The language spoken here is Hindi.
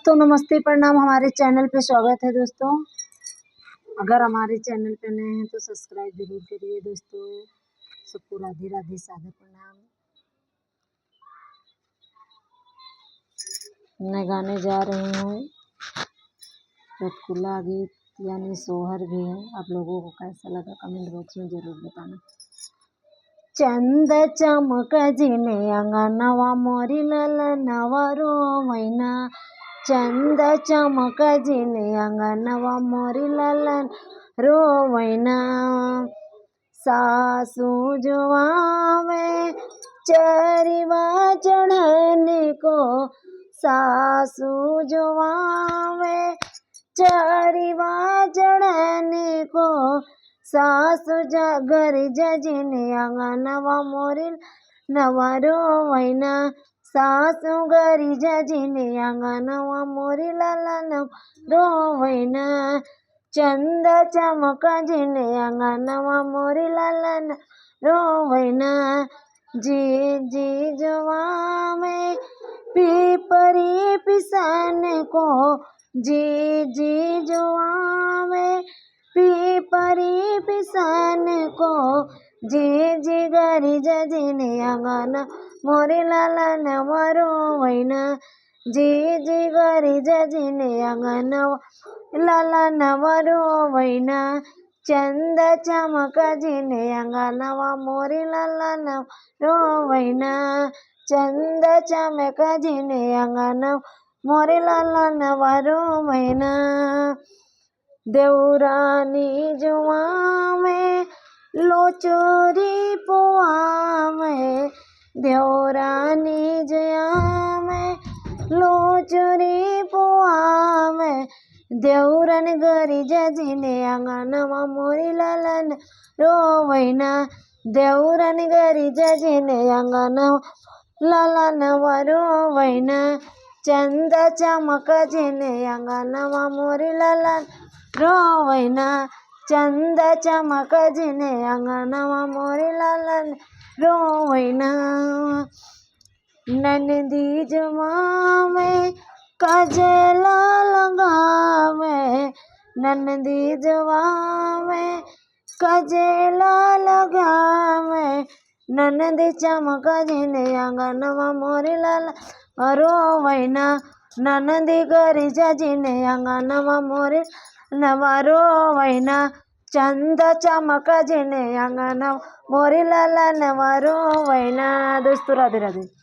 दोस्तों नमस्ते प्रणाम, हमारे चैनल पे स्वागत है। दोस्तों अगर हमारे चैनल पे नए हैं तो सब्सक्राइब जरूर करिए। दोस्तों सबको राधे राधे, सादर प्रणाम। मैं गाने जा रही हूँ चुटकुला गीत यानी सोहर भी है। आप लोगों को कैसा लगा कमेंट बॉक्स में जरूर बताना। चंद चमक जिने अंगनवा मोरी ललनवा रोवैना, चंद चमक जिने अंगनवा मोरी ललन रोवैना। सासू जुआवे चरिवा चढ़ने को, सासू जुआवे चरिवा चढ़ने को, सासु घर जजिने अंगनवा मोरी नवा रोवैना, सासु गरी जजिने अंगनवा मोरी ललन रोवैना। चंद चमक जिने अंगनवा मोरी ललन रोवैना। जी जी जुआवे पीपरी पिसान को, जी जी जुआवे पीपरी पिसान को, जी जी गरी जजिने अंगन मोरी ललन रोवैना, जी जी गरी जजिने अंगन ललन रोवैना। चंद चमक जिने अंगनवा मोरी ललन रोवैना, चंद चमक जिने अंगन मोरी ललन रोवैना। देवरानी जुआवे लोचोरी पुआवे, देवरानी जुआवे लोचोरी पुआवे, देवरन गरी जजिने अंगनवा मोरी ललन रोवैना, देवरन गरी जजिने अंगनवा ललन रोवैना। चंद चमक जिने अंगनवा मोरी ललन रोवैना, चंद चमक जिने अंगनवा मोरी ललन रोवैना। ननदी जुआवे कजला लगावे, ननदी जुआवे कजला लगावे, ननदी चमक जिने अंगनवा मोरी ललन रोवैना, ननदी गरी जजिने अंगनवा मोरी नवा रोवैना। चंद चमक जिने अंगनवा मोरी ललन रोवैना। दोस्तों राधे राधे।